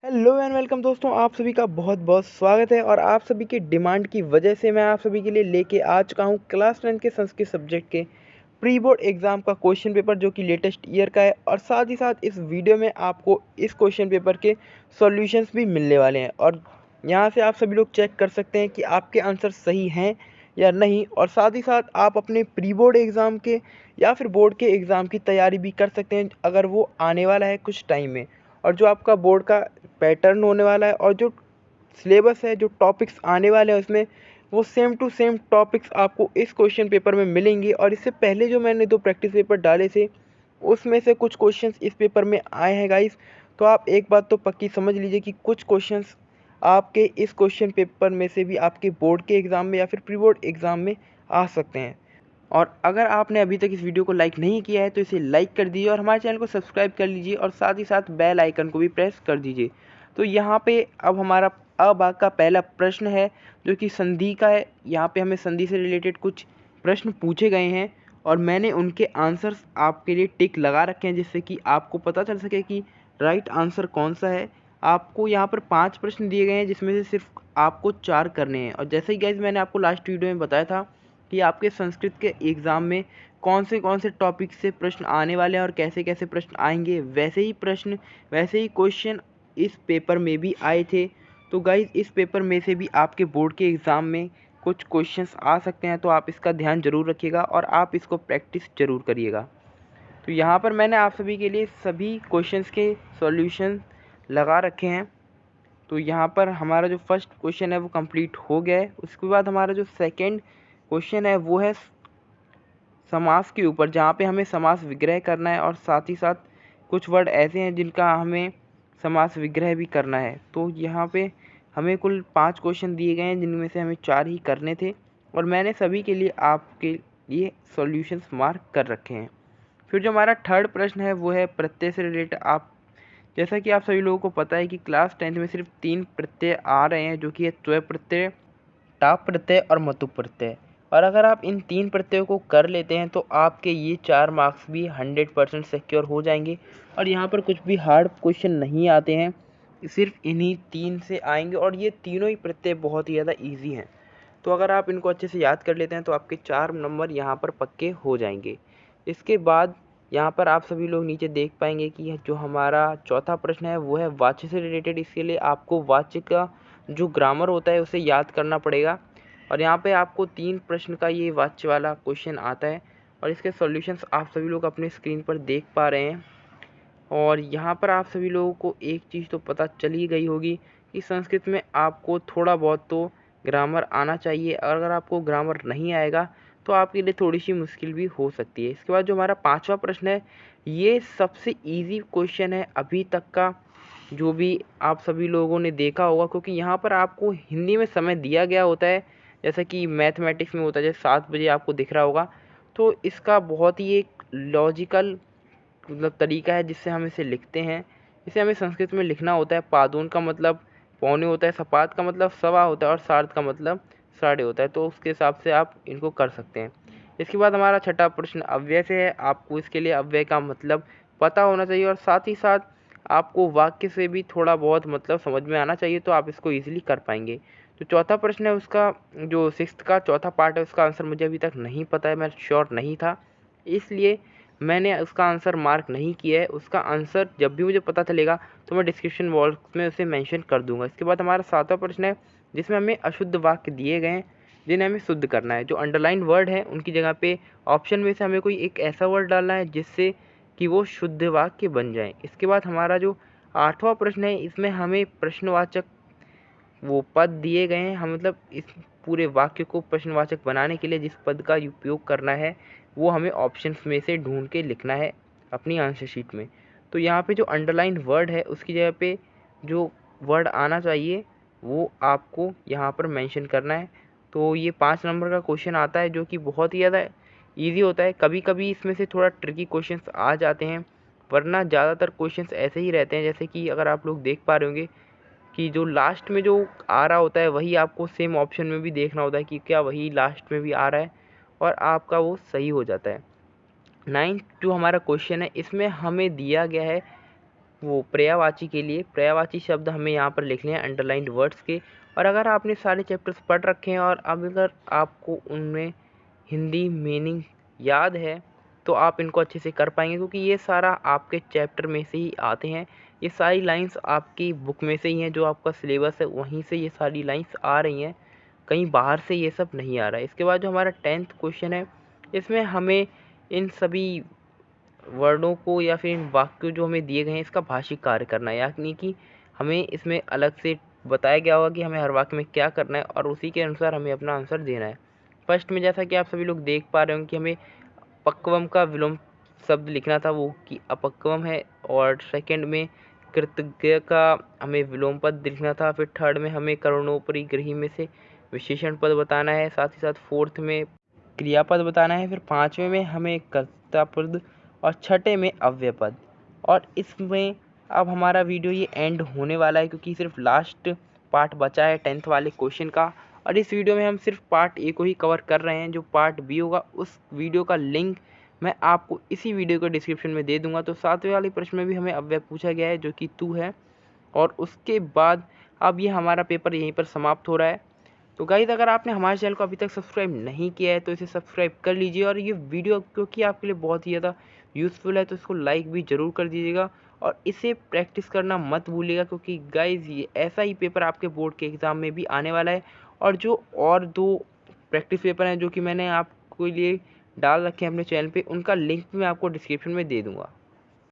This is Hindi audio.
हेलो एंड वेलकम दोस्तों, आप सभी का बहुत बहुत स्वागत है। और आप सभी की डिमांड की वजह से मैं आप सभी के लिए लेके आ चुका हूँ क्लास 10 के संस्कृत सब्जेक्ट के प्री बोर्ड एग्ज़ाम का क्वेश्चन पेपर, जो कि लेटेस्ट ईयर का है। और साथ ही साथ इस वीडियो में आपको इस क्वेश्चन पेपर के सॉल्यूशंस भी मिलने वाले हैं। और यहाँ से आप सभी लोग चेक कर सकते हैं कि आपके आंसर सही हैं या नहीं। और साथ ही साथ आप अपने प्री बोर्ड एग्ज़ाम के या फिर बोर्ड के एग्ज़ाम की तैयारी भी कर सकते हैं, अगर वो आने वाला है कुछ टाइम में। और जो आपका बोर्ड का पैटर्न होने वाला है और जो सिलेबस है, जो टॉपिक्स आने वाले हैं उसमें, वो सेम टू सेम टॉपिक्स आपको इस क्वेश्चन पेपर में मिलेंगे। और इससे पहले जो मैंने 2 प्रैक्टिस पेपर डाले थे, उसमें से कुछ क्वेश्चंस इस पेपर में आए हैं गाइस। तो आप एक बात तो पक्की समझ लीजिए कि कुछ क्वेश्चंस आपके इस क्वेश्चन पेपर में से भी आपके बोर्ड के एग्ज़ाम में या फिर प्री बोर्ड एग्ज़ाम में आ सकते हैं। और अगर आपने अभी तक इस वीडियो को लाइक नहीं किया है तो इसे लाइक कर दीजिए और हमारे चैनल को सब्सक्राइब कर लीजिए और साथ ही साथ बेल आइकन को भी प्रेस कर दीजिए। तो यहाँ पे अब हमारा भाग का पहला प्रश्न है, जो कि संधि का है। यहाँ पे हमें संधि से रिलेटेड कुछ प्रश्न पूछे गए हैं और मैंने उनके आंसर्स आपके लिए टिक लगा रखे हैं, जिससे कि आपको पता चल सके कि राइट आंसर कौन सा है। आपको यहाँ पर 5 प्रश्न दिए गए हैं, जिसमें से सिर्फ आपको 4 करने हैं। और जैसे ही गाइज मैंने आपको लास्ट वीडियो में बताया था कि आपके संस्कृत के एग्ज़ाम में कौन से टॉपिक से प्रश्न आने वाले हैं और कैसे कैसे प्रश्न आएंगे, वैसे ही क्वेश्चन इस पेपर में भी आए थे। तो गाइज इस पेपर में से भी आपके बोर्ड के एग्ज़ाम में कुछ क्वेश्चंस आ सकते हैं, तो आप इसका ध्यान ज़रूर रखिएगा और आप इसको प्रैक्टिस ज़रूर करिएगा। तो यहाँ पर मैंने आप सभी के लिए सभी क्वेश्चंस के सॉल्यूशन लगा रखे हैं। तो यहाँ पर हमारा जो फर्स्ट क्वेश्चन है वो कंप्लीट हो गया है। उसके बाद हमारा जो सेकंड क्वेश्चन है वो है समास के ऊपर, जहाँ पे हमें समास विग्रह करना है और साथ ही साथ कुछ वर्ड ऐसे हैं जिनका हमें समास विग्रह भी करना है। तो यहाँ पे हमें कुल 5 क्वेश्चन दिए गए हैं, जिनमें से हमें 4 ही करने थे और मैंने सभी के लिए आपके लिए सॉल्यूशंस मार्क कर रखे हैं। फिर जो हमारा थर्ड प्रश्न है वो है प्रत्यय से रिलेटेड। जैसा कि आप सभी लोगों को पता है कि क्लास 10 में सिर्फ 3 प्रत्यय आ रहे हैं, जो कि है त्वय प्रत्यय, टाप प्रत्यय और मतु प्रत्यय। और अगर आप इन 3 प्रत्ययों को कर लेते हैं तो आपके ये 4 मार्क्स भी 100% सिक्योर हो जाएंगे। और यहाँ पर कुछ भी हार्ड क्वेश्चन नहीं आते हैं, सिर्फ इन्हीं 3 से आएंगे और ये तीनों ही प्रत्यय बहुत ही ज़्यादा ईजी हैं। तो अगर आप इनको अच्छे से याद कर लेते हैं तो आपके 4 नंबर यहाँ पर पक्के हो जाएंगे। इसके बाद यहाँ पर आप सभी लोग नीचे देख पाएंगे कि जो हमारा चौथा प्रश्न है वो है वाच्य से रिलेटेड। इसके लिए आपको वाच्य का जो ग्रामर होता है उसे याद करना पड़ेगा। और यहाँ पे आपको 3 प्रश्न का ये वाच्य वाला क्वेश्चन आता है और इसके सॉल्यूशंस आप सभी लोग अपने स्क्रीन पर देख पा रहे हैं। और यहाँ पर आप सभी लोगों को एक चीज़ तो पता चल ही गई होगी कि संस्कृत में आपको थोड़ा बहुत तो ग्रामर आना चाहिए, और अगर आपको ग्रामर नहीं आएगा तो आपके लिए थोड़ी सी मुश्किल भी हो सकती है। इसके बाद जो हमारा 5वां प्रश्न है, ये सबसे ईजी क्वेश्चन है अभी तक का, जो भी आप सभी लोगों ने देखा होगा, क्योंकि यहाँ पर आपको हिंदी में समय दिया गया होता है, जैसा कि मैथमेटिक्स में होता है, जैसे 7 बजे आपको दिख रहा होगा। तो इसका बहुत ही एक लॉजिकल तरीका है जिससे हम इसे लिखते हैं। इसे हमें संस्कृत में लिखना होता है। पादोन का मतलब पौने होता है, सपात का मतलब सवा होता है और सार्ध का मतलब साढ़े होता है। तो उसके हिसाब से आप इनको कर सकते हैं। इसके बाद हमारा छठा प्रश्न अव्यय से है। आपको इसके लिए अव्यय का मतलब पता होना चाहिए और साथ ही साथ आपको वाक्य से भी थोड़ा बहुत मतलब समझ में आना चाहिए, तो आप इसको ईजिली कर पाएंगे। जो चौथा प्रश्न है उसका जो सिक्स्थ का चौथा पार्ट है उसका आंसर मुझे अभी तक नहीं पता है, मैं श्योर नहीं था, इसलिए मैंने उसका आंसर मार्क नहीं किया है। उसका आंसर जब भी मुझे पता चलेगा तो मैं डिस्क्रिप्शन बॉक्स में उसे मेंशन कर दूंगा। इसके बाद हमारा 7वां प्रश्न है, जिसमें हमें अशुद्ध वाक्य दिए गए हैं जिन्हें हमें शुद्ध करना है। जो अंडरलाइन वर्ड है उनकी जगह पे ऑप्शन में से हमें कोई एक ऐसा वर्ड डालना है जिससे कि वो शुद्ध वाक्य बन जाए। इसके बाद हमारा जो 8वां प्रश्न है, इसमें हमें प्रश्नवाचक वो पद दिए गए हैं। हम मतलब इस पूरे वाक्य को प्रश्नवाचक बनाने के लिए जिस पद का उपयोग करना है वो हमें ऑप्शंस में से ढूंढ के लिखना है अपनी आंसर शीट में। तो यहाँ पे जो अंडरलाइन वर्ड है उसकी जगह पे जो वर्ड आना चाहिए वो आपको यहाँ पर मेंशन करना है। तो ये 5 नंबर का क्वेश्चन आता है, जो कि बहुत ही ज़्यादा ईजी होता है। कभी कभी इसमें से थोड़ा ट्रिकी क्वेश्चंस आ जाते हैं, वरना ज़्यादातर क्वेश्चंस ऐसे ही रहते हैं। जैसे कि अगर आप लोग देख पा रहे होंगे कि जो लास्ट में जो आ रहा होता है वही आपको सेम ऑप्शन में भी देखना होता है कि क्या वही लास्ट में भी आ रहा है, और आपका वो सही हो जाता है। 9th जो हमारा क्वेश्चन है, इसमें हमें दिया गया है वो पर्यायवाची के लिए पर्यायवाची शब्द हमें यहाँ पर लिखने हैं अंडरलाइंड वर्ड्स के। और अगर आपने सारे चैप्टर्स पढ़ रखे हैं और अब अगर आपको उनमें हिंदी मीनिंग याद है तो आप इनको अच्छे से कर पाएंगे, क्योंकि ये सारा आपके चैप्टर में से ही आते हैं। ये सारी लाइंस आपकी बुक में से ही हैं, जो आपका सिलेबस है वहीं से ये सारी लाइंस आ रही हैं, कहीं बाहर से ये सब नहीं आ रहा है। इसके बाद जो हमारा 10th क्वेश्चन है, इसमें हमें इन सभी वर्डों को या फिर इन वाक्यों जो हमें दिए गए हैं इसका भाषिक कार्य करना है, यानी कि हमें इसमें अलग से बताया गया होगा कि हमें हर वाक्य में क्या करना है और उसी के अनुसार हमें अपना आंसर देना है। फर्स्ट में जैसा कि आप सभी लोग देख पा रहे हो कि हमें पक्वम का विलोम शब्द लिखना था, वो कि अपक्वम है। और सेकंड में कृतज्ञ का हमें विलोम पद लिखना था। फिर थर्ड में हमें करुणोपरि गृही में से विशेषण पद बताना है, साथ ही साथ फोर्थ में क्रियापद बताना है। फिर पाँचवें में हमें कर्ता पद और छठे में अव्यय पद। और इसमें अब हमारा वीडियो ये एंड होने वाला है, क्योंकि सिर्फ लास्ट पार्ट बचा है 10th वाले क्वेश्चन का। और इस वीडियो में हम सिर्फ पार्ट ए को ही कवर कर रहे हैं। जो पार्ट बी होगा उस वीडियो का लिंक मैं आपको इसी वीडियो के डिस्क्रिप्शन में दे दूंगा। तो 7वें वाले प्रश्न में भी हमें अव्यय पूछा गया है, जो कि तू है। और उसके बाद अब ये हमारा पेपर यहीं पर समाप्त हो रहा है। तो गाइस, अगर आपने हमारे चैनल को अभी तक सब्सक्राइब नहीं किया है तो इसे सब्सक्राइब कर लीजिए। और ये वीडियो क्योंकि आपके लिए बहुत ही ज़्यादा यूज़फुल है तो इसको लाइक भी ज़रूर कर दीजिएगा। और इसे प्रैक्टिस करना मत भूलिएगा, क्योंकि गाइस ये ऐसा ही पेपर आपके बोर्ड के एग्ज़ाम में भी आने वाला है। और जो और 2 प्रैक्टिस पेपर हैं जो कि मैंने आपके लिए डाल रखे हैं अपने चैनल पे, उनका लिंक मैं आपको डिस्क्रिप्शन में दे दूँगा।